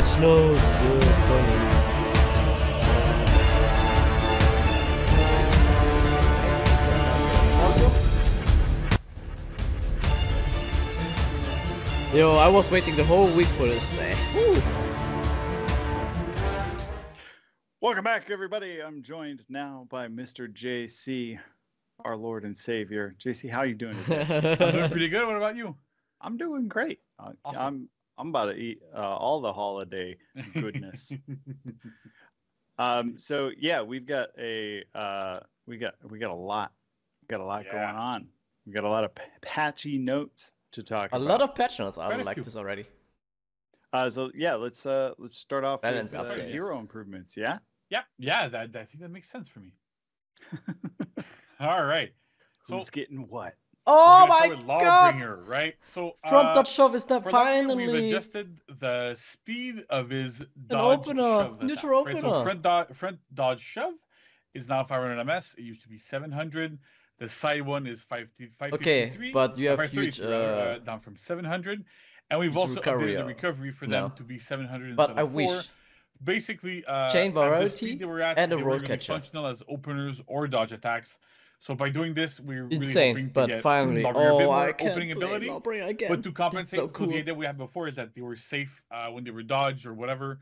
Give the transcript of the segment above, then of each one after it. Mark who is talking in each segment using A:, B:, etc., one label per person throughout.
A: Patchnotes, let's go. Yo, I was waiting the whole week for this.
B: Welcome back, everybody. I'm joined now by Mr. JC, our Lord and Savior. JC, how you doing today?
C: I'm doing pretty good. What about you?
B: I'm doing great.
C: Awesome.
B: I'm about to eat all the holiday goodness. So yeah, we've got a we got a lot going on. We got a lot of patchy notes to talk about.
A: A lot of patch notes. I
C: Quite a
A: like
C: few.
A: this already.
B: So yeah, let's start off
A: Balance
B: with
A: updates.
B: hero improvements. Yeah.
C: Yeah. I think that makes sense for me. All right.
B: Who's getting what?
A: Oh
C: we're
A: my
C: gonna start with
A: god!
C: Lawbringer, right? So
A: Front dodge shove is that
C: for Lawbringer,
A: finally
C: we've adjusted the speed of his
A: an
C: dodge
A: opener,
C: shove
A: neutral
C: attack,
A: opener.
C: right? So front dodge shove is now 500 ms. It used to be 700. The side one is 553.
A: Okay, but you have
C: 533,
A: huge
C: down from 700. And we've also updated the recovery for them to be 700
A: but
C: instead of 4.
A: Wish.
C: Basically,
A: Chain
C: at the
A: variety
C: speed they were at,
A: and a
C: they were
A: road
C: really
A: catcher.
C: functional as openers or dodge attacks. So by doing this, we're really
A: Insane,
C: hoping to
A: but
C: get
A: finally,
C: Lawbringer a bit more
A: I can't
C: opening
A: play
C: ability.
A: Lawbringer again.
C: But to compensate,
A: so cool.
C: the idea we had before is that they were safe when they were dodged or whatever.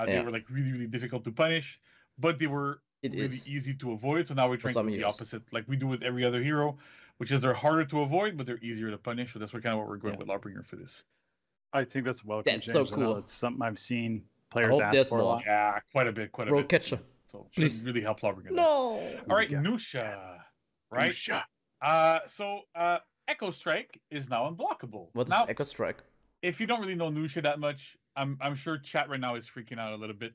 C: They were like really difficult to punish, but they were really easy to avoid. So now we're trying to do the opposite, like we do with every other hero, which is they're harder to avoid, but they're easier to punish. So that's kind of what we're going with Lawbringer for this.
B: I think that's welcome.
A: That's so cool.
B: It's something I've seen players ask for a lot.
C: Yeah, quite a bit.
A: Road catcher.
C: So please really help Lawbringer.
A: No.
C: All right, Nusha. Right.
B: Nusha.
C: So Echo Strike is now unblockable.
A: What is Echo Strike?
C: If you don't really know Nusha that much, I'm sure chat right now is freaking out a little bit.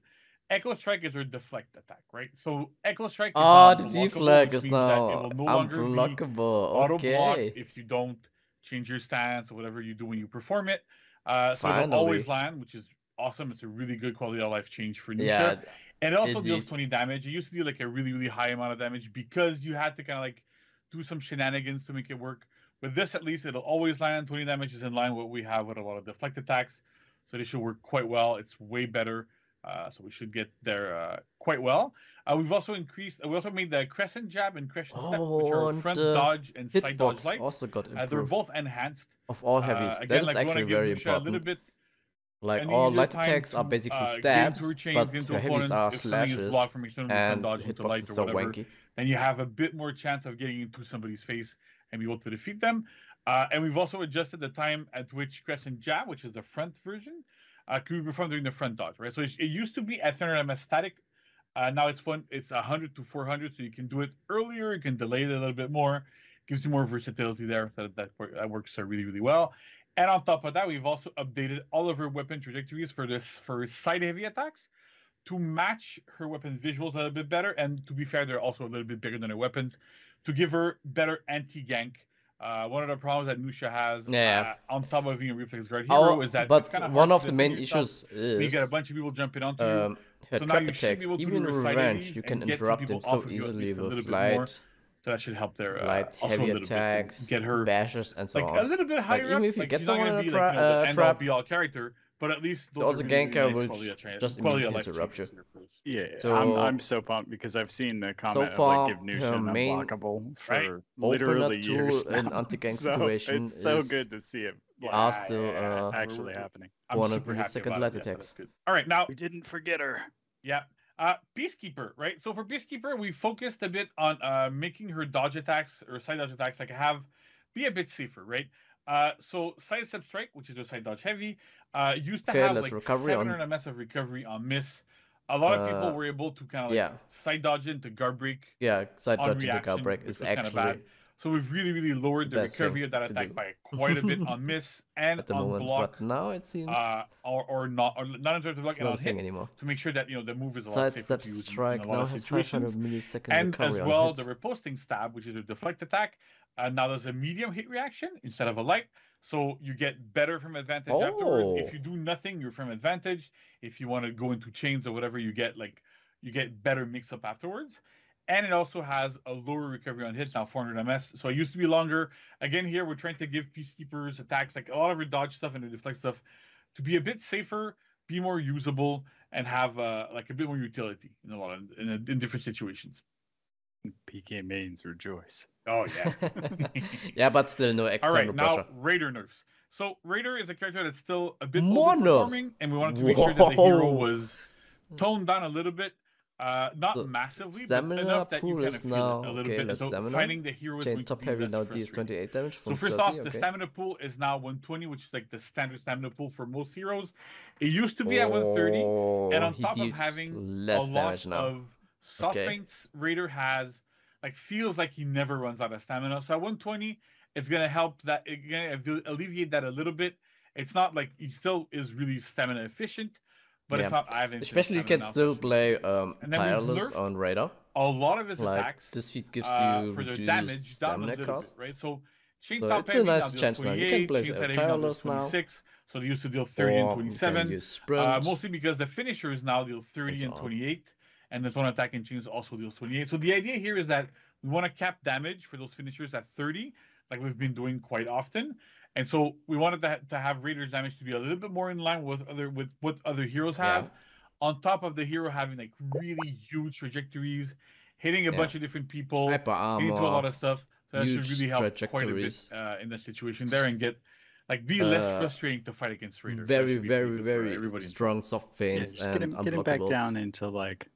C: Echo Strike is her deflect attack, right? So Echo Strike is now
A: the deflect is now
C: it will no longer
A: unblockable.
C: auto block if you don't change your stance or whatever you do when you perform it. So it'll always land, which is awesome. It's a really good quality of life change for Nusha.
A: Yeah,
C: and it also deals 20 damage. It used to do like a really high amount of damage because you had to kind of like do some shenanigans to make it work. With this, at least, it'll always land. 20 damage is in line with what we have with a lot of deflect attacks. So this should work quite well. It's way better. So we should get there quite well. We've also increased. We also made the crescent jab and crescent step, which are front dodge and side dodge lights.
A: Also got improved.
C: They're both enhanced.
A: Of all heavies,
C: again,
A: that is
C: like
A: actually very important.
C: A little bit
A: like all light attacks are basically stabs, but the heavies are slashes, and hitbox is so wanky.
C: Then you have a bit more chance of getting into somebody's face and be able to defeat them. And we've also adjusted the time at which crescent jab, which is the front version, can be performed during the front dodge, right? So it used to be at 300 ms static. Now it's 100 to 400, so you can do it earlier. You can delay it a little bit more. Gives you more versatility there. That works really well. And on top of that, we've also updated all of her weapon trajectories for side heavy attacks to match her weapon visuals a little bit better. And to be fair, they're also a little bit bigger than her weapons to give her better anti-gank. One of the problems that Nusha has on top of being a reflex guard hero is that it's kind of
A: one of the main issues is
C: you get a bunch of people jumping onto you.
A: Her trap attacks, even in revenge, you can interrupt them so easily with light.
C: So that should help their
A: light, heavy attacks,
C: get her
A: bashes, and so on.
C: A little bit higher.
A: Even if you get someone in a
C: trap, be all character, but at least
A: those ganker will just immediately interrupt you.
B: Yeah, so I'm so pumped because I've seen the comment of like give Nusha unblockable for literally years now.
A: In anti-gank situation,
B: it's so good to see it.
A: Are still
B: actually happening.
A: One of the second light attacks.
C: All right, now
B: we didn't forget her.
C: Yeah. Peacekeeper, right? So for Peacekeeper, we focused a bit on making her dodge attacks or side dodge attacks be a bit safer, right? So side step strike, which is a side dodge heavy, used to have like 700 ms of recovery on miss. A lot of people were able to kind of side dodge into guard break.
A: Yeah, side dodge into guard break is actually
C: bad. So we've really lowered the recovery of that attack by quite a bit on miss and on block.
A: But now it seems
C: or not in terms of block and on hit
A: anymore.
C: To make sure that the move is a lot safer to use
A: strike
C: in a lot of situations.
A: 500 millisecond
C: and as well, the
A: hit.
C: riposting stab, which is a deflect attack, now there's a medium hit reaction instead of a light. So you get better from advantage afterwards. If you do nothing, you're from advantage. If you want to go into chains or whatever, you get better mix up afterwards. And it also has a lower recovery on hits, now 400 ms. So it used to be longer. Again, here we're trying to give Peacekeepers attacks, like a lot of her dodge stuff and the deflect stuff, to be a bit safer, be more usable, and have like a bit more utility in different situations.
B: PK mains rejoice.
C: Oh yeah.
A: Yeah, but still no external
C: All right,
A: pressure.
C: now Raider nerfs. So Raider is a character that's still a bit
A: More
C: overperforming,
A: nerfs.
C: and we wanted to make sure that the hero was toned down a little bit. Not massively, but enough that you kind of feel it a little bit. So fighting the hero is going to be less frustrating.
A: 28 damage.
C: So first off, the stamina pool is now 120, which is like the standard stamina pool for most heroes. It used to be at 130, and on top of having
A: less
C: a
A: damage
C: lot of soft feints, Raider has feels like he never runs out of stamina. So at 120, it's gonna help that. It's gonna alleviate that a little bit. It's not like he still is really stamina efficient, but it's not.
A: Especially you can still play tireless on Raider.
C: A lot of his attacks
A: this feat gives you
C: for their
A: reduced
C: damage
A: stamina
C: down a little
A: cost,
C: bit, right? So Chain
A: so
C: Top
A: it's
C: Heavy
A: a nice
C: now deals
A: chance now.
C: 28,
A: You can play
C: Chain Set Heavy
A: tireless
C: now deals 26, so they used to deal 30
A: or
C: and 27.
A: use sprint.
C: Mostly because the finishers now deal 30 and 28, and the one attack and chains also deals 28. So the idea here is that we want to cap damage for those finishers at 30, like we've been doing quite often. And so we wanted to have Raider's damage to be a little bit more in line with what other heroes have. On top of the hero having like really huge trajectories, hitting a bunch of different people,
A: hyper armor,
C: into a lot of stuff. So that should really help quite a bit in the situation there and get be less frustrating to fight against Raider.
A: Very, very strong soft feints and
B: get him back down into like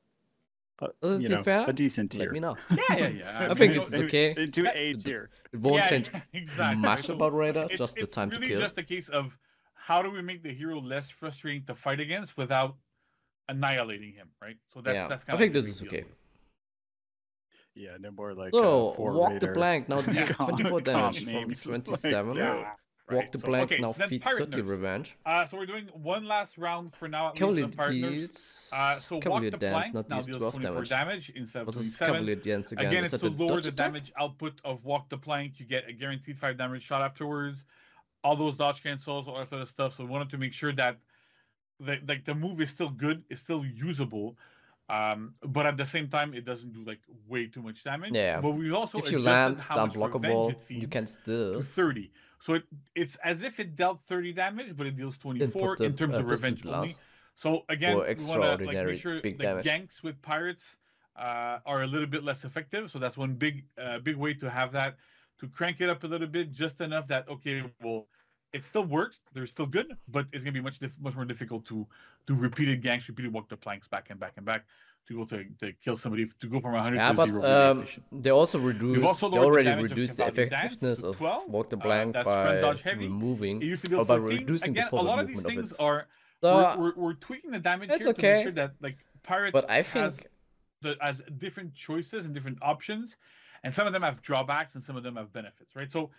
B: a decent tier.
A: Let me know.
C: Yeah.
A: I think it's okay.
B: Into A tier.
A: It won't change
C: exactly.
A: much about Raider, just the time
C: to kill.
A: It's really
C: just a case of how do we make the hero less frustrating to fight against without annihilating him, right? So that's kind of
A: I think this is okay.
B: Yeah, no more like
A: walk the plank now deals 24 damage from 27. Walk the plank now feeds 30 revenge.
C: So we're doing one last round for now.
A: Cavalier deals.
C: So
A: Cavalier
C: walk the
A: dance
C: plank
A: not
C: now
A: deals
C: deals
A: 12
C: 24 damage instead of
A: What is
C: 27.
A: Cavalier dance again?
C: Again,
A: is
C: it's
A: that
C: to lower the
A: attack?
C: damage output of walk the plank. You get a guaranteed 5 damage shot afterwards. All those dodge cancels, all that sort of stuff. So we wanted to make sure that the move is still good, it's still usable. But at the same time, it doesn't do like way too much damage.
A: Yeah.
C: But we also
A: if you
C: adjusted
A: land
C: how much
A: unblockable, you can
C: to
A: still
C: 30. So it's as if it dealt 30 damage, but it deals 24 in terms of revenge only. So again, we want to make sure the ganks with pirates are a little bit less effective. So that's one big way to have that, to crank it up a little bit, just enough that it still works. They're still good, but it's gonna be much more difficult to do repeated ganks, repeated walk the planks back and back and back to go to kill somebody, to go from 100 to 0. Really
A: they also already reduced the effectiveness of walk the plank by removing or by reducing the forward movement of it.
C: We're tweaking the damage
A: here
C: to make sure that Pirate
A: but I think
C: has different choices and different options, and some of them have drawbacks and some of them have benefits, right? So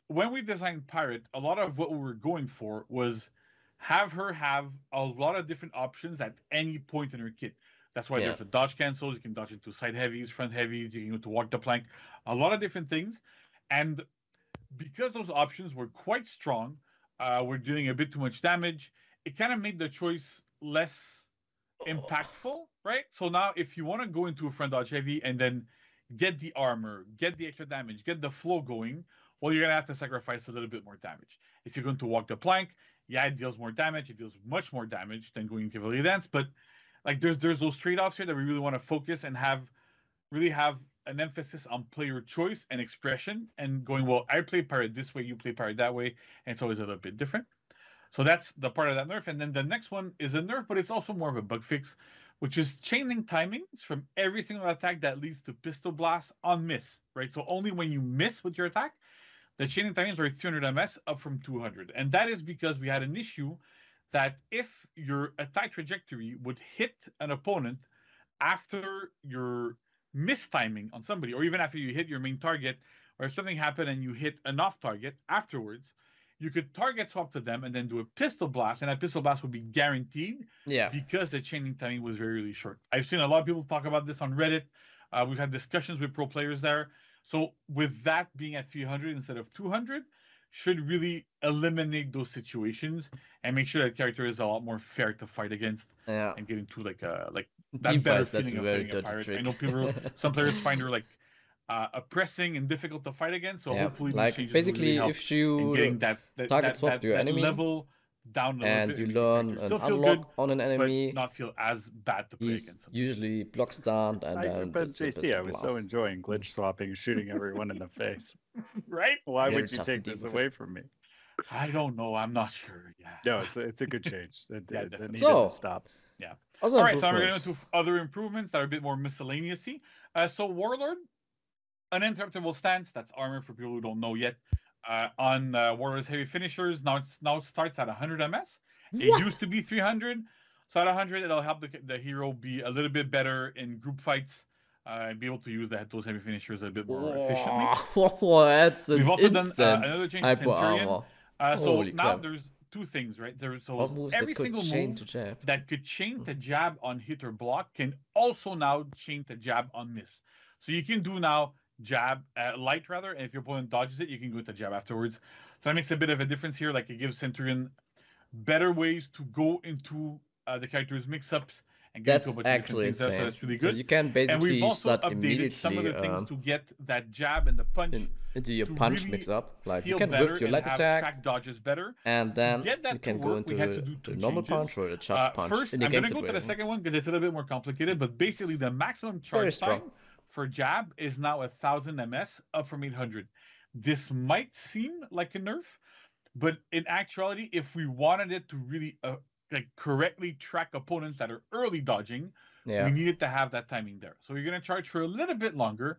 C: when we designed Pirate, a lot of what we were going for was have her have a lot of different options at any point in her kit. That's why there's the dodge cancels. You can dodge into side heavies, front heavies. You can go to walk the plank. A lot of different things. And because those options were quite strong, we're doing a bit too much damage. It kind of made the choice less impactful, right? So now if you want to go into a front dodge heavy and then get the armor, get the extra damage, get the flow going, well, you're going to have to sacrifice a little bit more damage. If you're going to walk the plank, it deals more damage. It deals much more damage than going Cavalier Dance. But there's those trade-offs here that we really want to focus and have an emphasis on player choice and expression and going, well, I play Pirate this way, you play Pirate that way. And it's always a little bit different. So that's the part of that nerf. And then the next one is a nerf, but it's also more of a bug fix, which is chaining timings from every single attack that leads to pistol blast on miss, right? So only when you miss with your attack, the chaining timings are 300 ms up from 200. And that is because we had an issue that if your attack trajectory would hit an opponent after your miss timing on somebody, or even after you hit your main target, or if something happened and you hit an off target afterwards, you could target swap to them and then do a pistol blast, and that pistol blast would be guaranteed because the chaining timing was very, really short. I've seen a lot of people talk about this on Reddit. We've had discussions with pro players there. So with that being at 300 instead of 200, should really eliminate those situations and make sure that character is a lot more fair to fight against and get into that better feeling of fighting a pirate. I know some players find her oppressing and difficult to fight against. So hopefully these changes
A: basically
C: really
A: if you
C: getting that
A: target swap your enemy
C: level down a little bit.
A: And you learn an unlock on an enemy.
C: But not feel as bad to play against them.
A: Usually block stunned, and then
B: but JC, I was so enjoying glitch swapping, shooting everyone in the face.
C: Right?
B: Why would you take this away from me?
C: I don't know. I'm not sure. Yeah.
B: No, it's a good change. It needed
A: to
B: stop.
C: Yeah. All right, so I'm going to go into other improvements that are a bit more miscellaneous-y. So Warlord, uninterruptible stance. That's armor for people who don't know yet. On Warlord's heavy finishers, now it starts at 100 MS. It used to be 300. So at 100, it'll help the hero be a little bit better in group fights. And be able to use those heavy finishers a bit more efficiently.
A: That's
C: We've also done another change to Centurion. So now
A: crap.
C: there's two things, right? So every single move that could chain to jab on hit or block can also now chain to jab on miss. So you can do now jab, light rather, and if your opponent dodges it, you can go to jab afterwards. So that makes a bit of a difference here. Like it gives Centurion better ways to go into the character's mix-ups and get into a bunch of different things. So that's really good.
A: So you can basically
C: and we've also
A: start
C: updated some of the things to get that jab and the punch
A: into your punch really mix-up. Like you can
C: whiff
A: your light attack,
C: track dodges better,
A: and then you can go into the normal punch or the charge punch.
C: First, I'm going to go to the second one because it's a little bit more complicated. But basically, the maximum charge time for jab is now 1000 MS, up from 800. This might seem like a nerf, but in actuality, if we wanted it to really correctly track opponents that are early dodging, we needed to have that timing there. So you're going to charge for a little bit longer,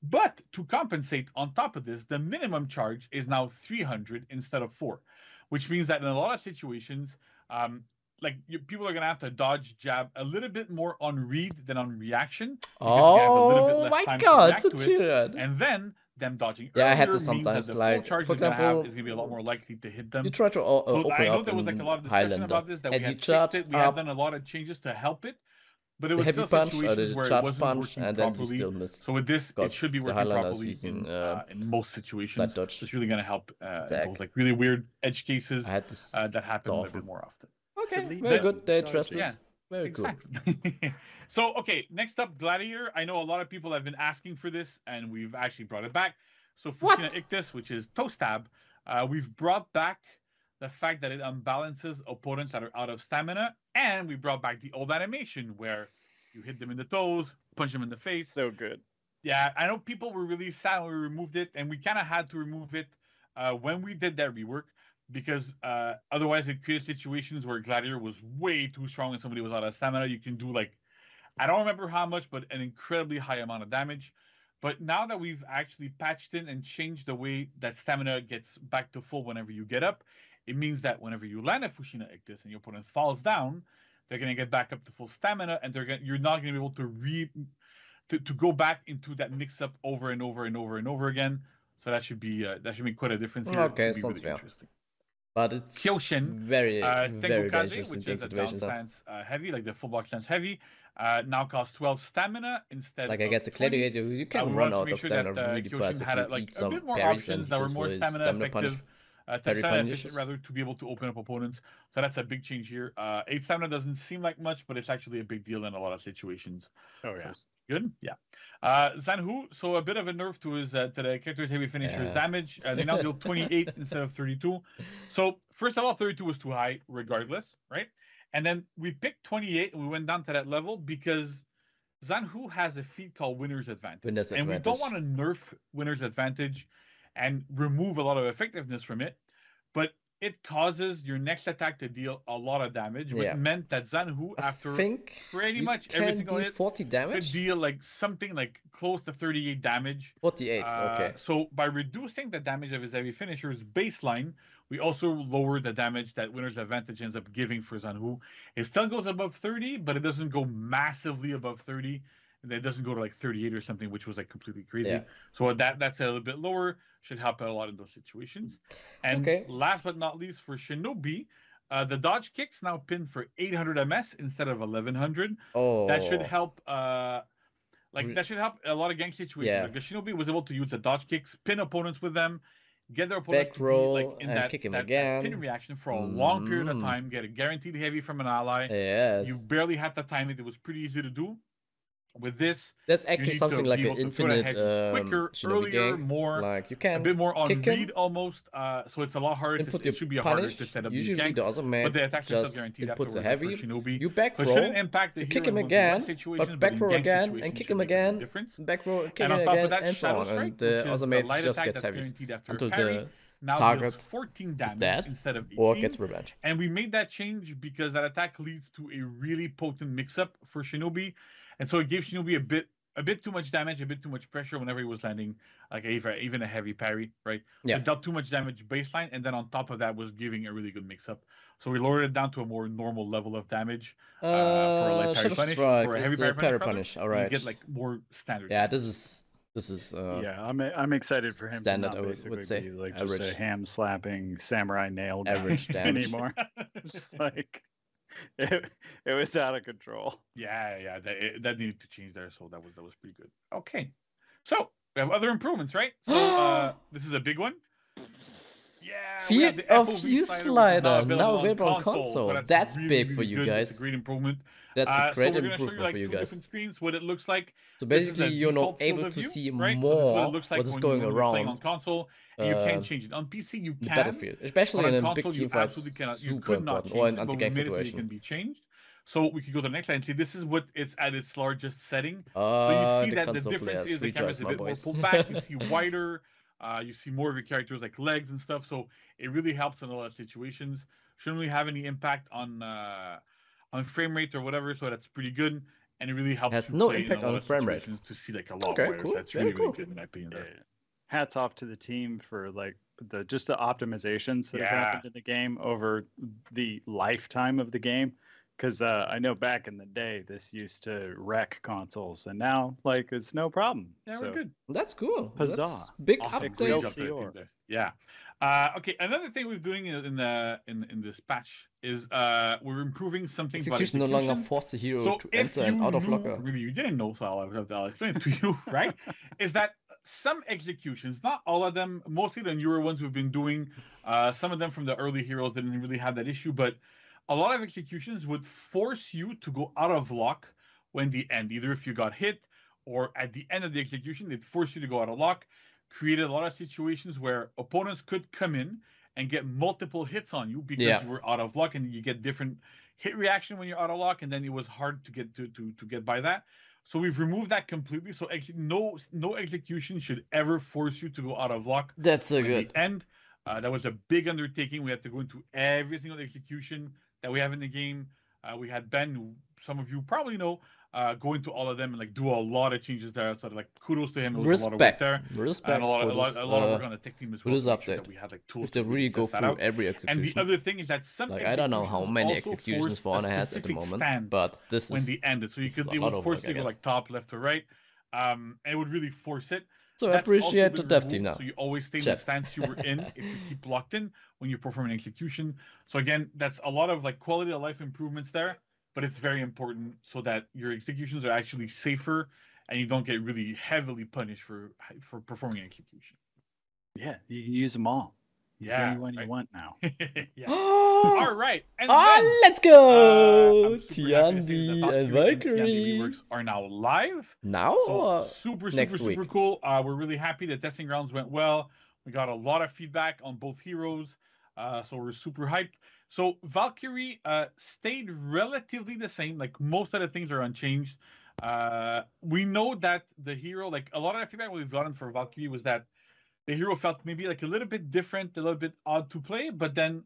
C: but to compensate on top of this, the minimum charge is now 300 instead of 4, which means that in a lot of situations, people are going to have to dodge jab a little bit more on read than on reaction.
A: Oh my god, Centurion!
C: And then them dodging
A: I had to sometimes, like, for example,
C: is going to be a lot more likely to hit them.
A: You try to open
C: I know
A: up
C: there was like a lot of discussion about this, that we had fixed it, we had done a lot of changes to help it, but it was still situations where it wasn't working
A: and
C: properly.
A: Then you still miss,
C: so with this, it should be working properly in most situations. It's really going to help those like really weird edge cases that happen a bit more often.
A: Okay, very good. They trust us. Yeah. Very
C: exactly. Cool. So, okay, next up, Gladiator. I know a lot of people have been asking for this, and we've actually brought it back. So, Fushina Ictus, which is toe stab, we've brought back the fact that it unbalances opponents that are out of stamina, and we brought back the old animation where you hit them in the toes, punch them in the face.
B: So good.
C: Yeah, I know people were really sad when we removed it, and we kind of had to remove it when we did that rework, because otherwise it created situations where Gladiator was way too strong and somebody was out of stamina. You can do like, I don't remember how much, but an incredibly high amount of damage. But now that we've actually patched in and changed the way that stamina gets back to full whenever you get up, it means that whenever you land a Fushina Ictus and your opponent falls down, they're going to get back up to full stamina, and you're not going to be able to go back into that mix-up over and over and over and over again. So that should be quite a difference here.
A: Okay, sounds really interesting. But it's
C: Kyoshin,
A: very dangerous
C: which
A: in
C: is a down stance heavy, like the full block stance heavy, now costs 12 stamina instead.
A: Like against a Gladiator, you can run out of stamina really fast if you eat some
C: a bit more
A: parries
C: options that were more stamina effective. Rather to be able to open up opponents. So that's a big change here. 8 stamina doesn't seem like much, but it's actually a big deal in a lot of situations.
B: Oh yeah,
C: so good. Yeah. Zanhu, so a bit of a nerf to the character's heavy finisher's damage. They now deal 28 instead of 32. So first of all, 32 was too high, regardless, right? And then we picked 28 and we went down to that level because Zanhu has a feat called Winner's Advantage. And we don't want to nerf Winner's Advantage and remove a lot of effectiveness from it, but it causes your next attack to deal a lot of damage, which meant that Zanhu, after pretty much every single hit,
A: 40 damage?
C: could deal like something like close to 38 damage.
A: 48, okay.
C: So by reducing the damage of his heavy finisher's baseline, we also lower the damage that Winner's Advantage ends up giving for Zanhu. It still goes above 30, but it doesn't go massively above 30. It doesn't go to like 38 or something, which was like completely crazy. Yeah. So that's a little bit lower. Should help out a lot in those situations. And last but not least, for Shinobi, the dodge kicks now pin for 800 MS instead of 1100.
A: Oh,
C: that should help. That should help a lot of gang situations.
A: Yeah.
C: Like Shinobi was able to use the dodge kicks, pin opponents with them, get their opponents
A: back roll,
C: to be, like in
A: and
C: that,
A: kick him
C: that
A: again.
C: Pin reaction for a long period of time, get a guaranteed heavy from an ally.
A: Yes.
C: You barely had to time it. It was pretty easy to do. with this,
A: there's actually something like an infinite
C: quicker, earlier,
A: gang.
C: more
A: like you can
C: a bit more on
A: kick
C: read
A: him,
C: almost. So it's a lot harder. It should be harder to set up
A: usually
C: these ganks,
A: the other man
C: but the attacks are still
A: just
C: guaranteed
A: inputs a
C: afterwards
A: heavy.
C: for Shinobi.
A: You back
C: So it
A: row,
C: shouldn't impact the
A: you
C: hero
A: kick him
C: in
A: again,
C: situations,
A: but back row
C: in
A: again,
C: situations
A: and kick
C: should
A: him
C: make a big
A: again,
C: difference.
A: back row, kick
C: And
A: him
C: on top
A: again,
C: of that,
A: and so
C: Shadow
A: on.
C: Strike,
A: And
C: which
A: the
C: is
A: other
C: the
A: mate
C: light
A: just
C: attack
A: gets
C: that's
A: heavy
C: guaranteed after
A: until
C: a parry.
A: the
C: Now
A: target
C: deals 14
A: is
C: damage
A: dead
C: instead of 18.
A: or gets revenge.
C: And we made that change because that attack leads to a really potent mix-up for Shinobi, and so it gave Shinobi a bit too much damage, a bit too much pressure whenever he was landing, like even a heavy parry, right?
A: Yeah.
C: So it dealt too much damage baseline, and then on top of that was giving a really good mix-up. So we lowered it down to a more normal level of damage for a light parry punish, for a heavy parry punish.
A: All right.
C: You get like more standard.
A: Yeah, this is.
B: Yeah, I'm excited for him
A: standard,
B: to not basically
A: would say.
B: be like
A: Average.
B: just a ham slapping samurai nail
A: average damage
B: anymore. Just like it was out of control.
C: Yeah, that needed to change there, so that was pretty good. Okay, so we have other improvements, right? So this is a big one. Yeah,
A: Field of View slider now available on console.
C: So
A: that's
C: really,
A: big for
C: really
A: you
C: good.
A: guys.
C: It's a great improvement.
A: That's a great
C: so we're
A: improvement
C: show you, like,
A: for you
C: two
A: guys.
C: Different screens, what it looks like.
A: So basically, you're not able to see more what is going around
C: on console. And you can't change it on PC. You
A: the
C: can
A: battlefield, especially in a big team fight.
C: You could not change
A: or in
C: it, but we
A: anti-gang
C: made it so it
A: situation.
C: can be changed. So we can go to the next slide and see this is what it's at its largest setting. So you see that the difference is the camera is a bit more pulled back. You see wider. You see more of your characters like legs and stuff. So it really helps in a lot of situations. Shouldn't really have any impact on frame rate or whatever. So that's pretty good. And it really helps.
A: Has no impact on frame rate
C: to see like a lot
A: wider.
C: Cool. So that's really good in my opinion.
B: Yeah. Hats off to the team for like the optimizations that have happened in the game over the lifetime of the game. Because I know back in the day, this used to wreck consoles, and now, like, it's no problem.
C: Yeah, we're good.
A: That's cool.
B: Huzzah.
A: That's big
B: update.
C: Yeah. Okay. Another thing we're doing in this patch is we're improving something.
A: Execution no longer force the hero to enter and out of locker.
C: Maybe you didn't know, so I'll explain it to you. Right? Is that some executions, not all of them, mostly the newer ones we've been doing. Some of them from the early heroes didn't really have that issue, but a lot of executions would force you to go out of lock when the end, either if you got hit or at the end of the execution, they'd force you to go out of lock. Created a lot of situations where opponents could come in and get multiple hits on you because you were out of lock, and you get different hit reaction when you're out of lock, and then it was hard to get to get by that. So we've removed that completely. So no execution should ever force you to go out of lock.
A: That's so good.
C: The end. That was a big undertaking. We had to go into every single execution that we have in the game. We had Ben, who some of you probably know, go into all of them and like do a lot of changes there. So like kudos to him. It was a lot of work there.
A: Respect.
C: And a lot of work on the tech team as well.
A: This update.
C: Sure we had like tools
A: if they really go through every execution.
C: And the other thing is that some
A: I don't know how many executions Honor has at the moment, but this is
C: when they ended. So it would force you to go like top, left, or right. And it would really force it.
A: So I appreciate the dev team now.
C: So you always stay in the stance you were in if you keep locked in when you perform an execution. So again, that's a lot of like quality of life improvements there, but it's very important so that your executions are actually safer and you don't get really heavily punished for performing an execution.
B: Yeah, you can use them all. Use anyone you want now.
C: All right. And
A: let's go! Tiandi and Valkyrie
C: Reworks are now live.
A: Now?
C: So super cool. We're really happy. The testing rounds went well. We got a lot of feedback on both heroes. So we're super hyped. So Valkyrie stayed relatively the same. Like most of the things are unchanged. We know that the hero, like a lot of the feedback we've gotten for Valkyrie was that the hero felt maybe like a little bit different, a little bit odd to play, but then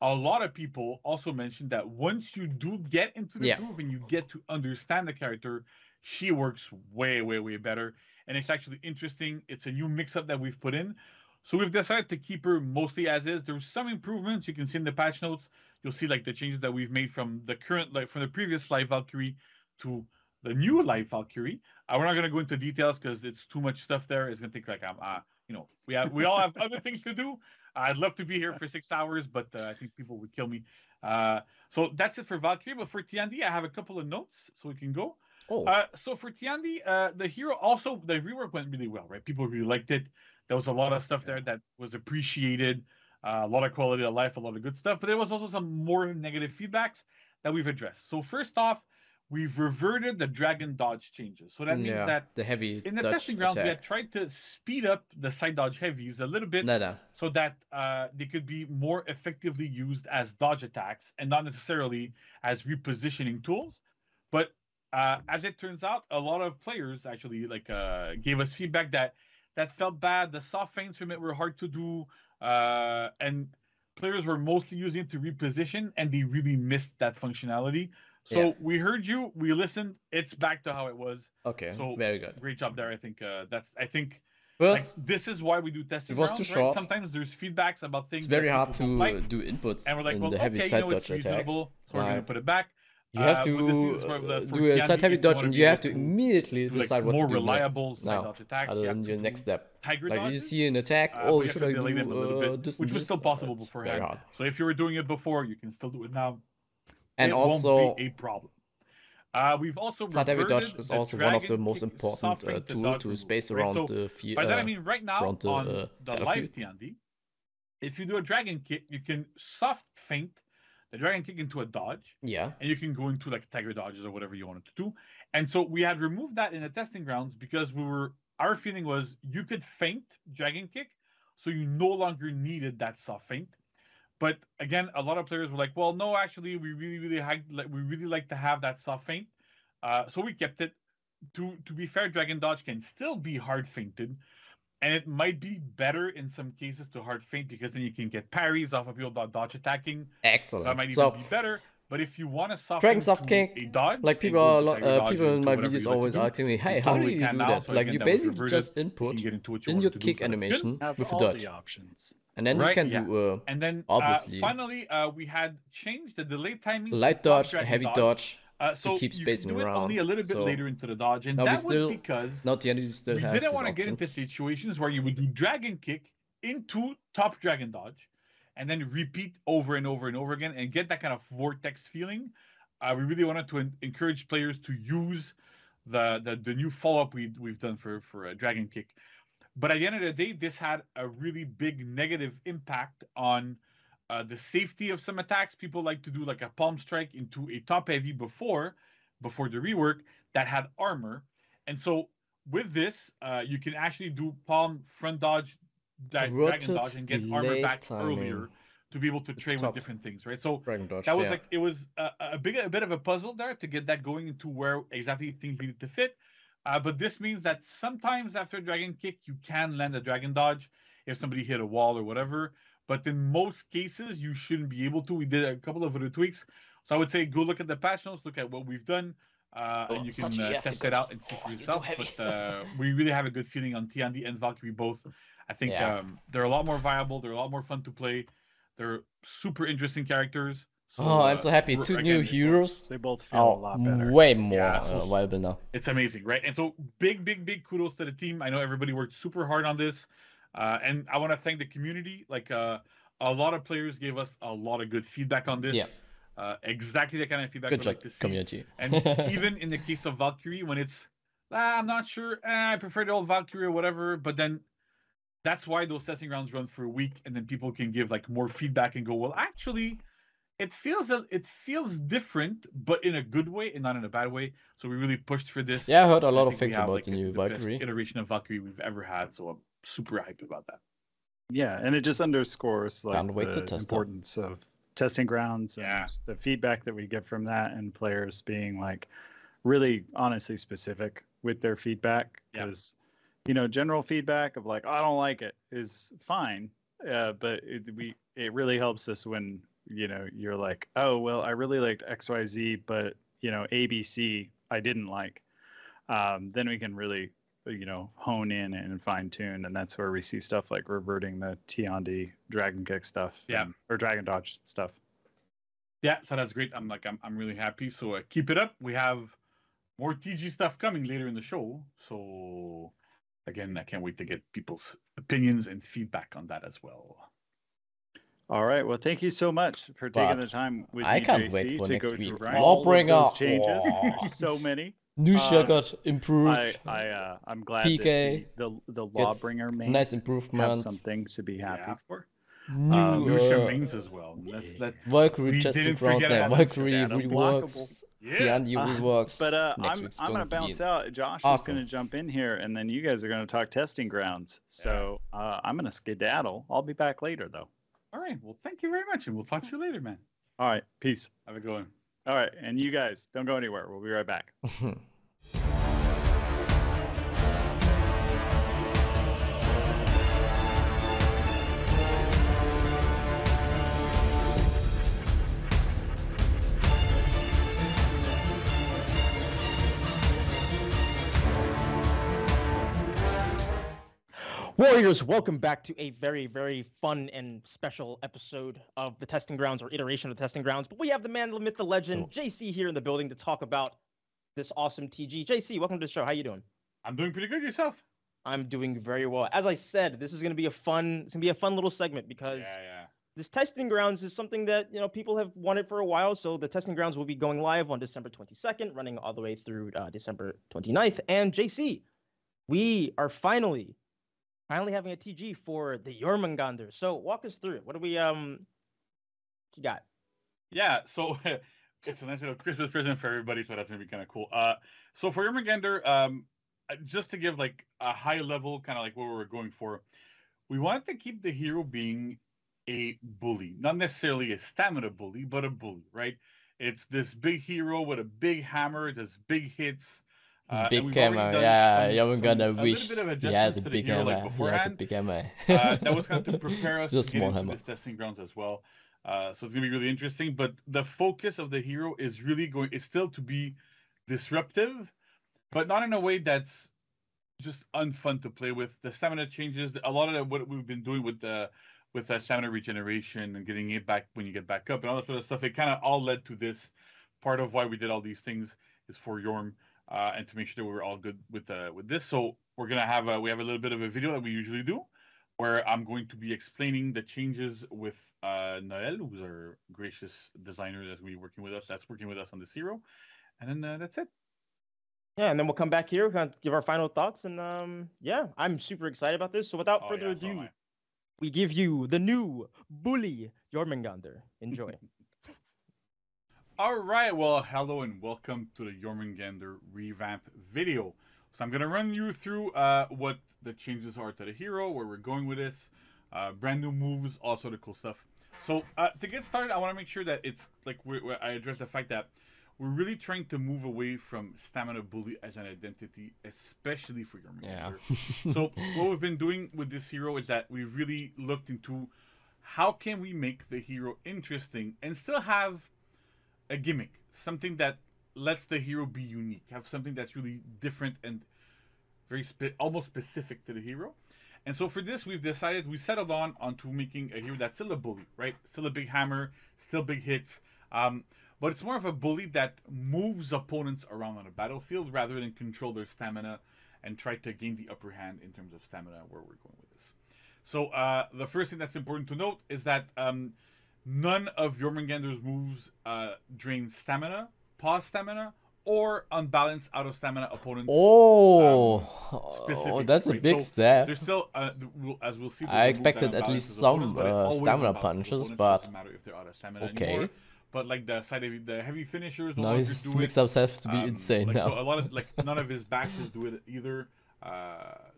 C: a lot of people also mentioned that once you do get into the groove and you get to understand the character, she works way, way, way better. And it's actually interesting. It's a new mix-up that we've put in. So we've decided to keep her mostly as is. There's some improvements you can see in the patch notes. You'll see like the changes that we've made from the current, like from the previous live Valkyrie to the new live Valkyrie. We're not going to go into details because it's too much stuff there. It's going to take like we all have other things to do. I'd love to be here for 6 hours, but I think people would kill me. So that's it for Valkyrie. But for Tiandi, I have a couple of notes so we can go. So for Tiandi, the hero also, the rework went really well, right? People really liked it. There was a lot of stuff there that was appreciated, a lot of quality of life, a lot of good stuff. But there was also some more negative feedbacks that we've addressed. So first off, we've reverted the dragon dodge changes. So that means that
A: the heavy
C: in the
A: dodge
C: testing grounds,
A: attack.
C: we had tried to speed up the side dodge heavies a little bit so that they could be more effectively used as dodge attacks and not necessarily as repositioning tools. But as it turns out, a lot of players actually gave us feedback that felt bad. The soft feints from it were hard to do, and players were mostly using it to reposition, and they really missed that functionality. So we heard you, we listened. It's back to how it was.
A: Okay,
C: so
A: very good.
C: Great job there. I think
A: First,
C: this is why we do testing rounds, right?
A: short.
C: Sometimes there's feedbacks about things.
A: It's very hard to do inputs,
C: and we're like,
A: in the heavy side dodge attacks.
C: So we're gonna put it back.
A: You have to do a side heavy dodge, and you have to immediately decide what to do.
C: More reliable side dodge attacks.
A: Other than your next step.
C: Tiger
A: like
C: dodges,
A: you see an attack, should I do them a little bit,
C: which was still possible beforehand. So if you were doing it before, you can still do it now.
A: And
C: it
A: also,
C: won't be a problem. We've also
A: side heavy dodge is also one of the most important tools to space around the field.
C: By that I mean right now on the live TND, if you do a dragon kick, you can soft feint the dragon kick into a dodge.
A: Yeah.
C: And you can go into like tiger dodges or whatever you wanted to do. And so we had removed that in the testing grounds because our feeling was you could feint dragon kick, so you no longer needed that soft feint. But again, a lot of players were like, well, no, actually, we really like to have that soft feint. So we kept it. To be fair, dragon dodge can still be hard feinted. And it might be better in some cases to hard feint because then you can get parries off of people dodge attacking.
A: Excellent.
C: So that might even be better. But if you want to
A: soft kick,
C: a dodge,
A: like people in my videos always asking me, hey, how do you do that? Like you basically just input in your kick animation with a dodge. And then you can do
C: and then
A: obviously
C: finally we had changed the delay timing.
A: Light dodge, heavy dodge.
C: So
A: to keep spacing
C: you do it
A: around.
C: only a little bit later into the dodge, and that was because
A: the entity still
C: we didn't want to get into situations where you would do dragon kick into top dragon dodge, and then repeat over and over and over again, and get that kind of vortex feeling. We really wanted to encourage players to use the new follow up we've done for a dragon kick. But at the end of the day, this had a really big negative impact on the safety of some attacks. People like to do like a palm strike into a top heavy before the rework that had armor. And so with this, you can actually do palm front dodge, dragon dodge, and get armor back earlier to be able to trade with different things, right? So that was it was a bit of a puzzle there to get that going into where exactly things needed to fit. But this means that sometimes after a dragon kick, you can land a dragon dodge if somebody hit a wall or whatever. But in most cases, you shouldn't be able to. We did a couple of other tweaks. So I would say go look at the patch notes, look at what we've done, and you can test it out and see for yourself. But we really have a good feeling on TND and Valkyrie both. I think they're a lot more viable. They're a lot more fun to play. They're super interesting characters. So,
A: I'm so happy. Two new heroes.
B: They both feel a lot better.
A: Way more viable now.
C: It's amazing, right? And so big kudos to the team. I know everybody worked super hard on this. And I want to thank the community. Like a lot of players gave us a lot of good feedback on this.
A: Yeah.
C: Exactly the kind of feedback
A: we
C: like to see.
A: Community.
C: And even in the case of Valkyrie, when it's I'm not sure, I prefer the old Valkyrie or whatever. But then that's why those testing rounds run for a week, and then people can give like more feedback and go, well, actually, it feels different, but in a good way and not in a bad way. So we really pushed for this.
A: Yeah, I heard a lot of things about the new Valkyrie.
C: Best iteration of Valkyrie we've ever had. So I'm super hyped about that.
B: Yeah, and it just underscores like the importance of testing grounds and the feedback that we get from that, and players being like really honestly specific with their feedback. Because general feedback of like I don't like it is fine, but it really helps us when you're like, oh well, I really liked XYZ, but ABC I didn't like. Then we can really hone in and fine tune, and that's where we see stuff like reverting the TND dragon kick stuff, or dragon dodge stuff.
C: Yeah, so that's great. I'm really happy. So keep it up. We have more TG stuff coming later in the show. So again, I can't wait to get people's opinions and feedback on that as well.
B: All right. Well, thank you so much for taking the time with me, JC, to go through
A: all of
B: those changes. So many.
A: Nusha got improved.
B: I'm glad
A: PK
B: that the Lawbringer mains
A: nice improvements.
B: Have something to be happy for.
C: Nusha mains as well.
A: Valkyrie testing ground there. Valkyrie reworks. Tiandi reworks.
B: But I'm going to bounce out. Josh is going to jump in here, and then you guys are going to talk testing grounds. So I'm going to skedaddle. I'll be back later, though.
C: All right. Well, thank you very much, and we'll talk to you later, man.
B: All right. Peace.
C: Have a good one.
B: All right. And you guys, don't go anywhere. We'll be right back.
D: Warriors, welcome back to a very, very fun and special episode of the Testing Grounds, or iteration of the Testing Grounds. But we have the man, the myth, the legend, JC here in the building to talk about this awesome TG. JC, welcome to the show. How you doing?
C: I'm doing pretty good. Yourself?
D: I'm doing very well. As I said, this is going to be a fun little segment because this Testing Grounds is something that, you know, people have wanted for a while. So the Testing Grounds will be going live on December 22nd, running all the way through December 29th. And JC, we are finally having a TG for the Jormungandr. So walk us through it. What do we you got?
C: Yeah, so it's a nice little Christmas present for everybody, so that's gonna be kind of cool. So for Jormungandr, just to give like a high level kind of like what we were going for, we wanted to keep the hero being a bully, not necessarily a stamina bully, but a bully, right? It's this big hero with a big hammer, does big hits.
A: Big camera, Jormungandr wish he had a big hammer. He has a big hammer.
C: That was kind of to prepare us to get into
A: hammer.
C: this testing grounds as well. So it's gonna be really interesting. But the focus of the hero is really is still to be disruptive, but not in a way that's just unfun to play with. The stamina changes. A lot of what we've been doing with stamina regeneration and getting it back when you get back up and all that sort of stuff, it kind of all led to this. Part of why we did all these things is for Jorm. And to make sure that we're all good with this. So we're gonna have we have a little bit of a video that we usually do, where I'm going to be explaining the changes with Noel, who's our gracious designer that's working with us on this hero, and then that's it.
D: Yeah, and then we'll come back here, kind of give our final thoughts, and yeah, I'm super excited about this. So without further ado, we give you the new bully Jormungandr. Enjoy.
C: All right, well, hello and welcome to the Jormungandr revamp video. So I'm going to run you through what the changes are to the hero, where we're going with this, brand new moves, all sort of cool stuff. So to get started, I want to make sure that it's like I address the fact that we're really trying to move away from stamina bully as an identity, especially for Jormungandr. Yeah. So what we've been doing with this hero is that we've really looked into how can we make the hero interesting and still have a gimmick, something that lets the hero be unique, have something that's really different and very almost specific to the hero. And so for this, we settled onto making a hero that's still a bully, right? Still a big hammer, still big hits, but it's more of a bully that moves opponents around on a battlefield rather than control their stamina and try to gain the upper hand in terms of stamina, where we're going with this. So the first thing that's important to note is that none of Jormungandr's moves drain stamina, pause stamina, or unbalance out of stamina opponents.
A: That's a big step.
C: There's still, as we'll see,
A: I expected at least some stamina punches, but
C: doesn't matter if they're out of stamina anymore. But like the heavy finishers,
A: now his mix-ups have to be insane now.
C: So a lot of none of his bashes do it either.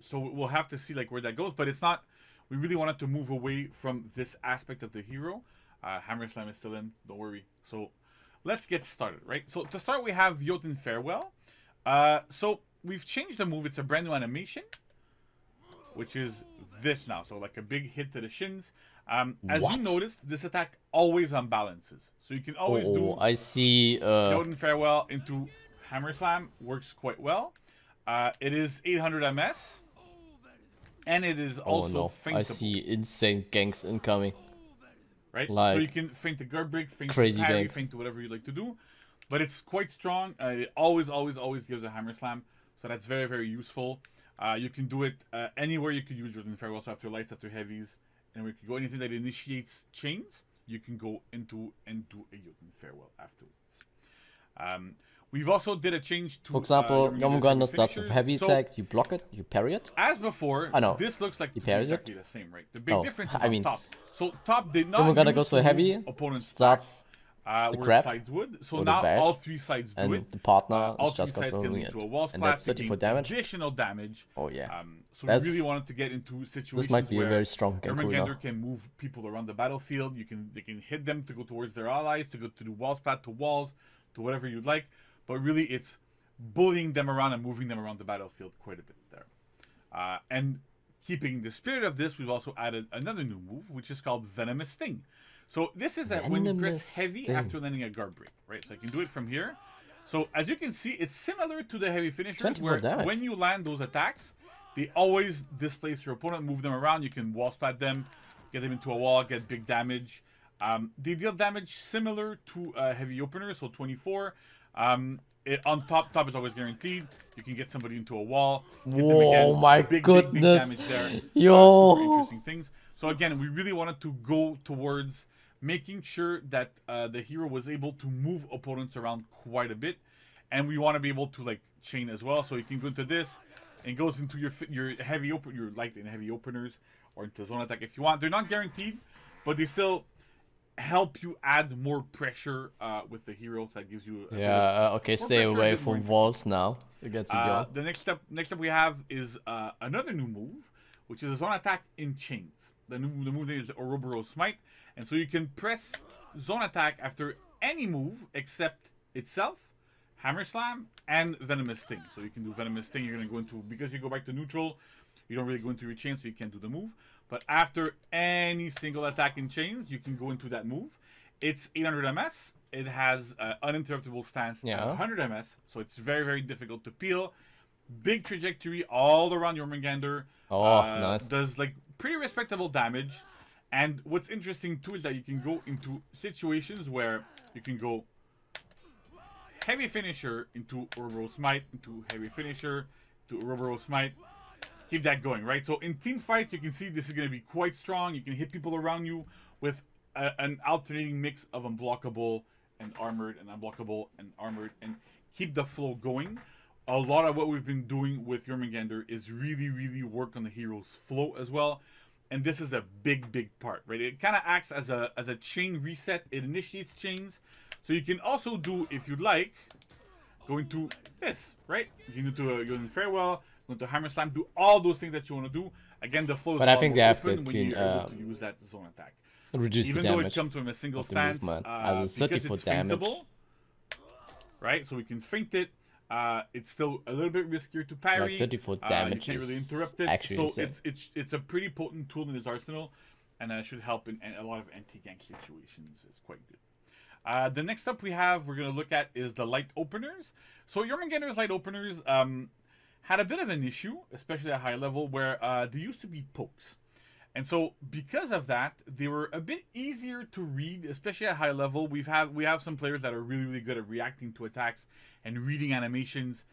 C: So we'll have to see where that goes. But it's not. We really wanted to move away from this aspect of the hero. Hammer Slam is still in, don't worry. So let's get started, right? So to start, we have Jotun Farewell. So we've changed the move. It's a brand new animation, which is this now. So like a big hit to the shins. As you noticed, this attack always unbalances. So you can always do
A: I see
C: Jotun Farewell into Hammer Slam. Works quite well. It is 800 MS. And it is also feintable.
A: I see insane ganks incoming.
C: Right, so you can feint the guard break, feint the parry, feint whatever you like to do, but it's quite strong. It always gives a hammer slam, so that's very, very useful. You can do it anywhere. You could use Jotun Farewell, so after lights, after heavies, and we could go anything that initiates chains. You can go into a Jotun Farewell afterwards. We've also did a change to,
A: for example, Jormungandr starts with heavy attack, you block it, you parry it.
C: As before, this looks like exactly the same, right? The big difference is on top. So top did not
A: Jormungandr goes for heavy,
C: opponent's
A: starts
C: where sides would. So now all 3 sides do it.
A: The partner
C: all
A: is just
C: 3 sides can lead to a wall splat.
A: And that's 34 damage.
C: Additional damage.
A: Oh yeah.
C: So we really wanted to get into situations
A: this might be
C: where
A: a very strong
C: Jormungandr can move people around the battlefield. They can hit them to go towards their allies, to go to the wall splat, to walls, to whatever you'd like. But really, it's bullying them around and moving them around the battlefield quite a bit there. And keeping the spirit of this, we've also added another new move, which is called Venomous Sting. So this is that when you press heavy after landing a guard break, right? So I can do it from here. So as you can see, it's similar to the heavy finishers, where when you land those attacks, they always displace your opponent, move them around. You can wall splat them, get them into a wall, get big damage. They deal damage similar to heavy openers, so 24. On top is always guaranteed. You can get somebody into a wall.
A: Whoa, my goodness.
C: Big damage there.
A: Yo.
C: Super interesting things. So again, we really wanted to go towards making sure that the hero was able to move opponents around quite a bit. And we want to be able to like chain as well. So you can go into this and goes into your light and heavy openers, or into zone attack if you want. They're not guaranteed, but they still help you add more pressure with the heroes. That gives you
A: okay, stay away from walls now. It gets
C: the next step we have is another new move, which is a zone attack in chains. The move name is the Ouroboros Smite, and so you can press zone attack after any move except itself, Hammer Slam, and Venomous Sting. So you can do Venomous Sting. You're gonna go into, because you go back to neutral, you don't really go into your chain, so you can't do the move. But after any single attack in chains, you can go into that move. It's 800 MS. It has uninterruptible stance at 100 MS, so it's very, very difficult to peel. Big trajectory all around Jormungandr.
A: Nice.
C: Does like pretty respectable damage. And what's interesting too is that you can go into situations where you can go heavy finisher into Ouroboros Smite, into heavy finisher, to Ouroboros Smite. Keep that going, right? So in team fights, you can see this is going to be quite strong. You can hit people around you with an alternating mix of unblockable and armored, and unblockable and armored, and keep the flow going. A lot of what we've been doing with Jormungandr is really, really work on the hero's flow as well. And this is a big, big part, right? It kind of acts as a chain reset. It initiates chains. So you can also do, if you'd like, go into this, right? You can do a farewell, go into Hammer Slam, do all those things that you want to do. Again, the flow is
A: but I think they have to
C: use that zone attack.
A: Reduce
C: even
A: the
C: though
A: damage
C: it comes from a single stance,
A: as a 34 damage.
C: Right? So we can feint it. It's still a little bit riskier to parry.
A: Like 34 damage
C: you can't really interrupt it.
A: Actually
C: so it's a pretty potent tool in his arsenal, and should help in a lot of anti-gank situations. It's quite good. The next up we're going to look at is the light openers. So Jormungandr's light openers had a bit of an issue, especially at high level, where they used to be pokes. And so because of that, they were a bit easier to read, especially at high level. We have some players that are really, really good at reacting to attacks and reading animations,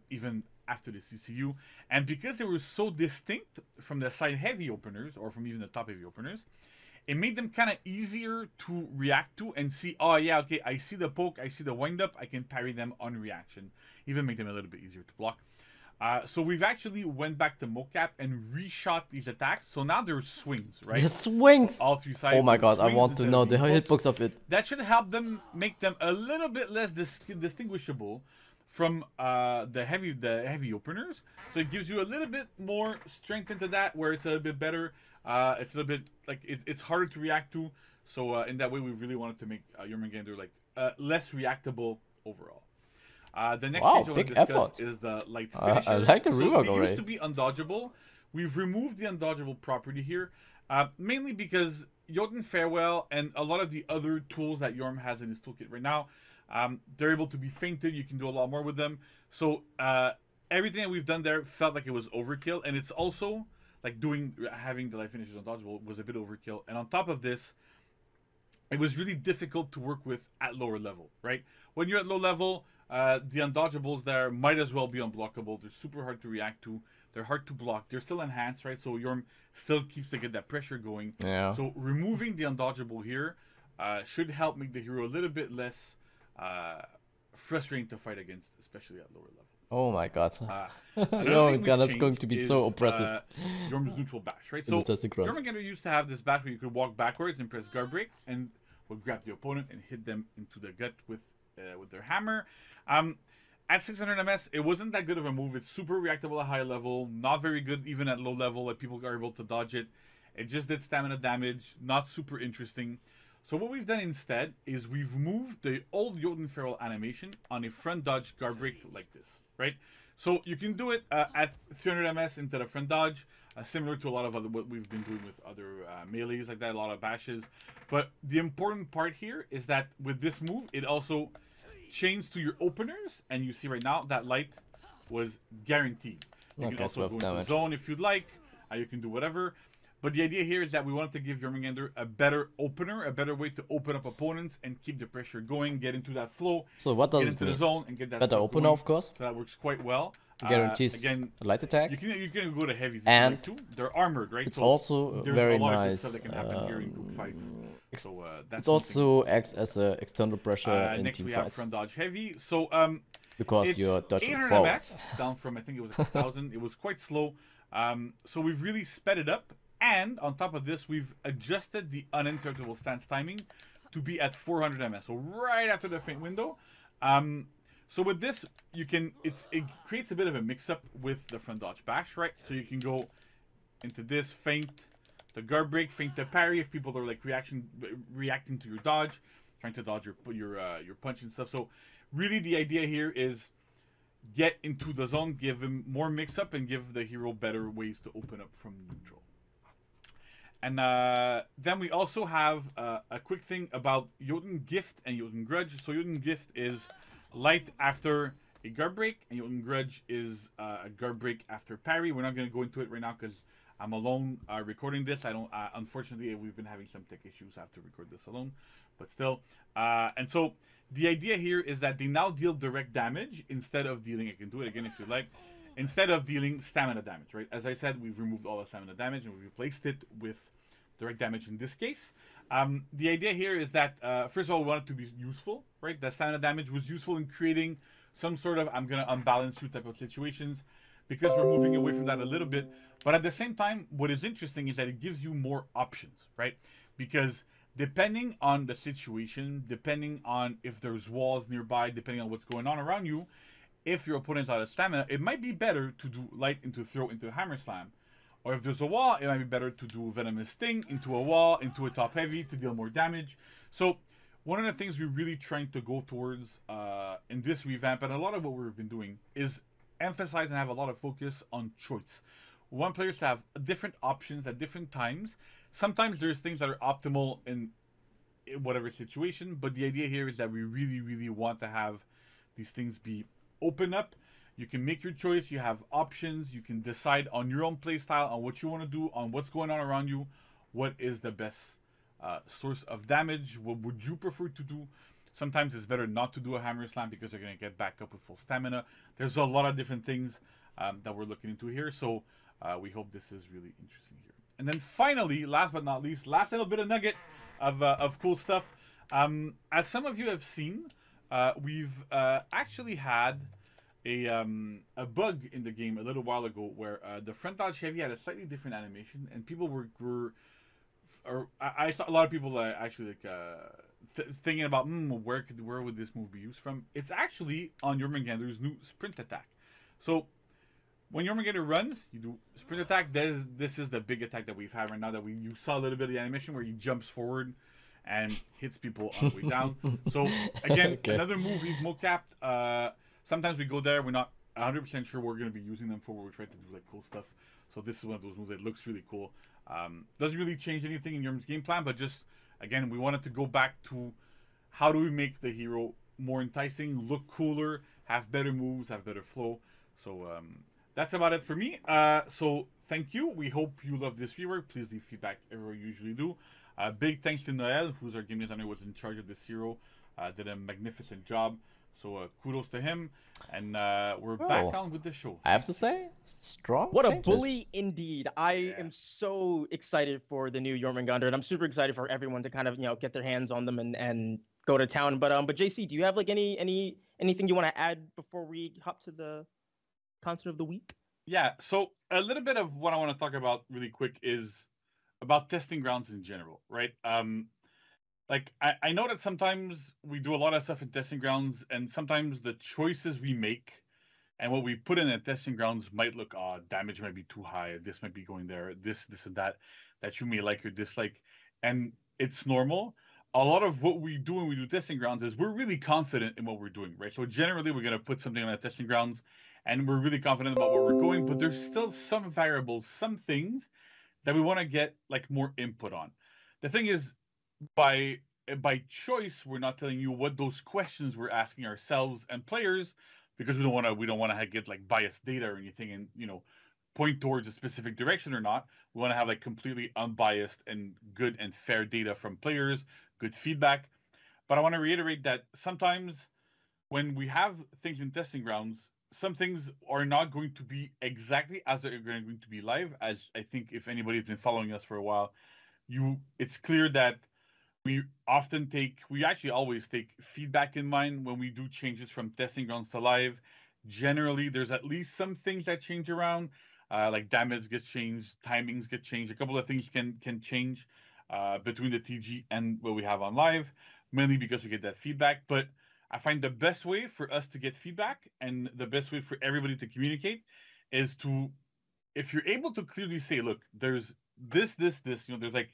C: even after the CCU. And because they were so distinct from the side heavy openers, or from even the top heavy openers, it made them kind of easier to react to and see, oh yeah, okay, I see the poke, I see the wind up, I can parry them on reaction. Even make them a little bit easier to block. So we've actually went back to mocap and reshot these attacks. So now there's swings, right?
A: The swings!
C: All 3 sides.
A: Oh my god, I want to know the hitbox of it.
C: That should help them, make them a little bit less distinguishable from the heavy openers. So it gives you a little bit more strength into that, where it's a little bit better. It's a little bit, like, it's harder to react to. So in that way, we really wanted to make Jormungandr like less reactable overall. The next stage I want to discuss is the light finishers.
A: I like the Rework
C: they
A: already.
C: used to be undodgeable. We've removed the undodgeable property here, mainly because Jotun Farewell and a lot of the other tools that Jorm has in his toolkit right now, they're able to be feinted. You can do a lot more with them. So everything that we've done there felt like it was overkill, and it's also like having the light finishers undodgeable was a bit overkill. And on top of this, it was really difficult to work with at lower level, right? When you're at low level, the undodgeables there might as well be unblockable. They're super hard to react to. They're hard to block. They're still enhanced, right? So Jorm still keeps to get that pressure going.
A: Yeah.
C: So removing the undodgeable here should help make the hero a little bit less frustrating to fight against, especially at lower level.
A: Oh my god. Oh god, that's going to be so oppressive.
C: Jorm's neutral bash, right? So Jormungandr used to have this bash where you could walk backwards and press guard break, and would grab the opponent and hit them into the gut with their hammer. At 600 MS, it wasn't that good of a move. It's super reactable at high level, not very good even at low level. Like people are able to dodge it. It just did stamina damage, not super interesting. So what we've done instead is we've moved the old Jotun Feral animation on a front dodge guard break like this, right? So you can do it at 300 MS into the front dodge, similar to a lot of other what we've been doing with other melees like that, a lot of bashes. But the important part here is that with this move, it also chains to your openers, and you see right now that light was guaranteed. You can also go into zone if you'd like. You can do whatever. But the idea here is that we wanted to give Jormungandr a better opener, a better way to open up opponents and keep the pressure going, get into that flow.
A: So what does
C: get into
A: it mean?
C: The zone and get that
A: better opener,
C: going.
A: Of course.
C: So that works quite well.
A: Guarantees
C: again,
A: light attack.
C: You can go to heavies
A: and
C: too. They're armored, right?
A: It's
C: so
A: also very
C: a lot
A: nice.
C: Of good stuff that can happen here in group fights. So that's
A: it also acts as an external pressure in
C: next
A: team
C: we
A: fights.
C: Have front dodge heavy. So
A: because you're dodging
C: 800
A: forward.
C: MS down from I think it was 1,000. It was quite slow. So we've really sped it up. And on top of this, we've adjusted the uninterruptible stance timing to be at 400 MS. So right after the feint window. So with this, you can it creates a bit of a mix-up with the front dodge bash, right? So you can go into this feint, the guard break, feint to parry if people are like reacting to your dodge, trying to dodge your punch and stuff. So really the idea here is get into the zone, give him more mix-up, and give the hero better ways to open up from neutral. And then we also have a quick thing about Jotun Gift and Jotun Grudge. So Jotun Gift is light after a guard break, and Jotun Grudge is a guard break after parry. We're not going to go into it right now because I'm alone recording this. I don't. Unfortunately, we've been having some tech issues. I have to record this alone, but still. And so the idea here is that they now deal direct damage instead of dealing. I can do it again if you like. Instead of dealing stamina damage, right? As I said, we've removed all the stamina damage and we replaced it with direct damage in this case. The idea here is that, first of all, we want it to be useful, right? The stamina damage was useful in creating some sort of I'm going to unbalance you type of situations because we're moving away from that a little bit. But at the same time, what is interesting is that it gives you more options, right? Because depending on the situation, depending on if there's walls nearby, depending on what's going on around you, if your opponent's out of stamina, it might be better to do light into throw into hammer slam. Or if there's a wall, it might be better to do venomous sting into a wall, into a top heavy to deal more damage. So one of the things we're really trying to go towards in this revamp, and a lot of what we've been doing, is emphasize and have a lot of focus on choice. We want players to have different options at different times. Sometimes there's things that are optimal in whatever situation, but the idea here is that we really, really want to have these things be open up. You can make your choice. You have options. You can decide on your own play style, on what you want to do, on what's going on around you. What is the best source of damage? What would you prefer to do? Sometimes it's better not to do a hammer slam because you're going to get back up with full stamina. There's a lot of different things that we're looking into here. So we hope this is really interesting here. And then finally, last but not least, last little bit of nugget of cool stuff. As some of you have seen, we've actually had a bug in the game a little while ago where the front dodge heavy had a slightly different animation, and people I saw a lot of people actually like thinking about where would this move be used from. It's actually on Jormungandr's new sprint attack. So when Jormungandr runs, you do sprint attack. This is the big attack that we've had right now. You saw a little bit of the animation where he jumps forward and hits people on the way down. So again, another move we've mocapped. Sometimes we go there, we're not 100% sure we're going to be using them for what we're trying to do like cool stuff. So this is one of those moves that looks really cool. Doesn't really change anything in Jorm's game plan, but just, again, we wanted to go back to how do we make the hero more enticing, look cooler, have better moves, have better flow. So that's about it for me. So thank you. We hope you love this rework. Please leave feedback everywhere you usually do. Big thanks to Noel, who's our game designer, was in charge of this hero. Did a magnificent job. So kudos to him, and we're back on with the show.
A: I have to say, strong.
D: What
A: changes.
D: A bully indeed! I am so excited for the new Jormungandr, and I'm super excited for everyone to kind of get their hands on them and go to town. But JC, do you have like anything you want to add before we hop to the content of the week?
C: Yeah. So a little bit of what I want to talk about really quick is about testing grounds in general, right? like I know that sometimes we do a lot of stuff in testing grounds, and sometimes the choices we make and what we put in the testing grounds might look odd. Damage might be too high. This might be going there. This and that you may like or dislike, and it's normal. A lot of what we do when we do testing grounds is we're really confident in what we're doing, right? So generally, we're going to put something on the testing grounds, and we're really confident about where we're going. But there's still some variables, some things that we want to get like more input on. The thing is, by choice, we're not telling you what those questions we're asking ourselves and players, because we don't want to get like biased data or anything, and point towards a specific direction or not. We want to have like completely unbiased and good and fair data from players, good feedback. But I want to reiterate that sometimes when we have things in testing grounds, some things are not going to be exactly as they're going to be live. As I think if anybody's been following us for a while, it's clear that we actually always take feedback in mind when we do changes from testing grounds to live. Generally, there's at least some things that change around, like damage gets changed, timings get changed. A couple of things can change between the TG and what we have on live, mainly because we get that feedback. But I find the best way for us to get feedback and the best way for everybody to communicate is if you're able to clearly say, look, there's this, there's like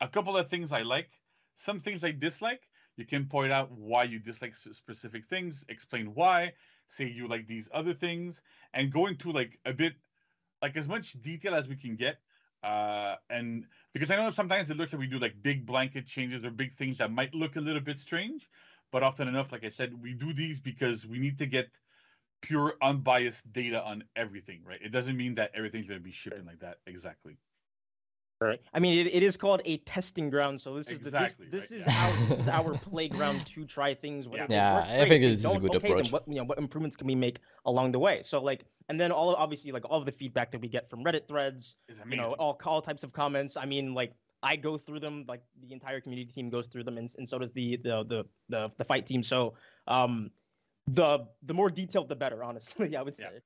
C: a couple of things I like, some things I dislike. You can point out why you dislike specific things, explain why, say you like these other things, and go into like a bit, like as much detail as we can get. And because I know sometimes it looks like we do like big blanket changes or big things that might look a little bit strange, but often enough, like I said, we do these because we need to get pure unbiased data on everything, right? It doesn't mean that everything's going to be shipping like that. Exactly.
D: Right. I mean, it is called a testing ground, so this is our playground to try things.
A: I think it's a good approach.
D: Then what improvements can we make along the way? So like, and then all of the feedback that we get from Reddit threads, all types of comments. I mean, like I go through them, like the entire community team goes through them, and so does the fight team. So the more detailed, the better. Honestly, I would say. Yeah.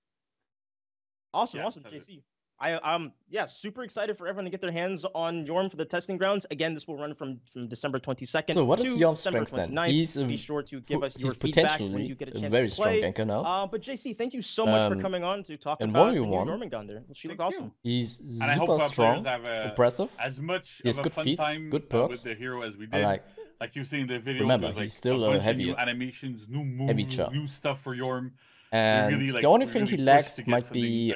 D: Awesome, JC. I'm super excited for everyone to get their hands on Jorm for the testing grounds. Again, this will run from December 22nd.
A: So what is Jorm's strength then?
D: Be sure to give us your feedback when you get a chance
A: very
D: to play.
A: Strong ganker now.
D: But JC, thank you so much for coming on to talk about the new Jormungandr. She looked awesome.
A: He's super strong, impressive.
C: As much
A: he has
C: of
A: good
C: a fun
A: feats,
C: time
A: good perks.
C: With the hero as we did. Like you see in the video,
A: remember,
C: like
A: he's still a heavy,
C: new animations, new moves, new stuff for Jorm.
A: And really, the only thing he lacks might be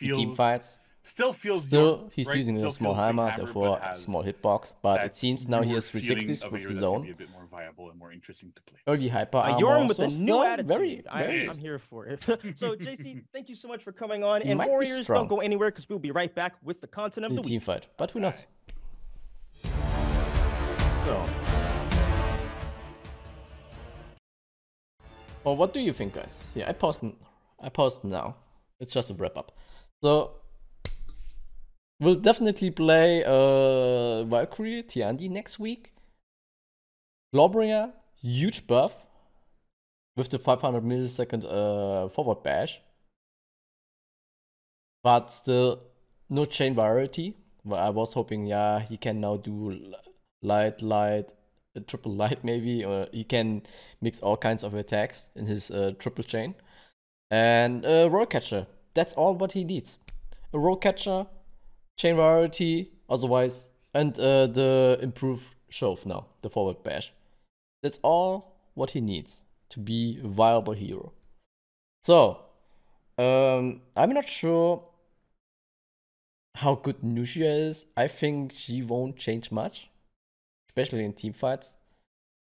A: team fights.
C: Still
A: he's using a small hammer, therefore a small hitbox. But it seems now he has 360s with his own.
C: Be a bit more viable and more interesting to play.
A: Early hyper armor.
D: Jorm with a new attitude.
A: Very,
D: I'm here for it. So JC, thank you so much for coming on. And Warriors, don't go anywhere because we'll be right back with the content of the week.
A: Team fight, but who knows? So. Well, what do you think, guys? I paused now. It's just a wrap up. So we'll definitely play Valkyrie, Tiandi next week. Glawbringer, huge buff with the 500 millisecond forward bash. But still no chain variety. Well, I was hoping, he can now do light, triple light maybe, or he can mix all kinds of attacks in his triple chain. And roll catcher. That's all what he needs. A roll catcher, chain variety, otherwise, and the improved shove now, the forward bash. That's all what he needs to be a viable hero. So, I'm not sure how good Nushia is. I think she won't change much, especially in team fights,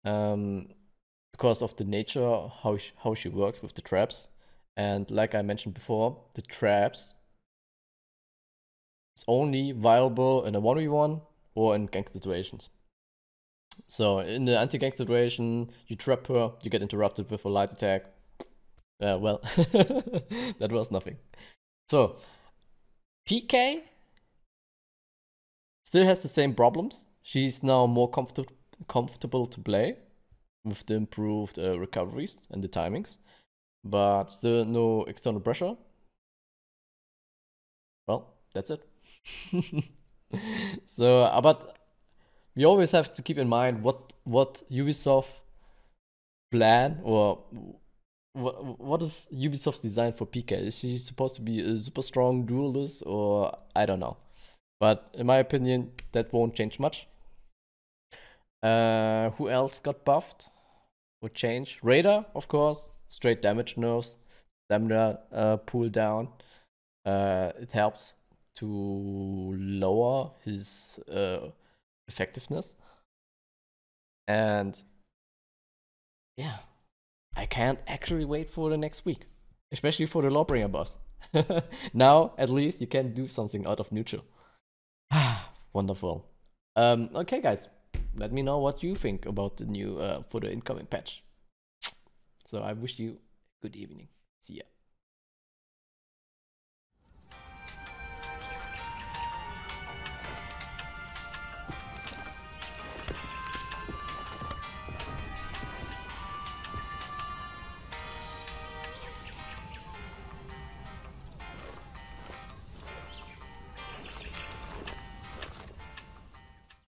A: because of the nature how she works with the traps. And like I mentioned before, the traps is only viable in a 1v1 or in gank situations. So in the anti-gank situation, you trap her, you get interrupted with a light attack. Well, that was nothing. So PK still has the same problems. She's now more comfortable to play with the improved recoveries and the timings. But still no external pressure. Well, that's it. So, but we always have to keep in mind what Ubisoft plan, or what is Ubisoft's design for PK? Is she supposed to be a super strong duelist, or I don't know. But in my opinion, that won't change much. Who else got buffed? Would change? Raider, of course. Straight damage nerfs. Stamina pull down. It helps to lower his effectiveness. And yeah, I can't actually wait for the next week, especially for the Lawbringer boss. Now, at least, you can do something out of neutral. Wonderful. Okay, guys, let me know what you think about the new for the incoming patch. So I wish you a good evening. See ya.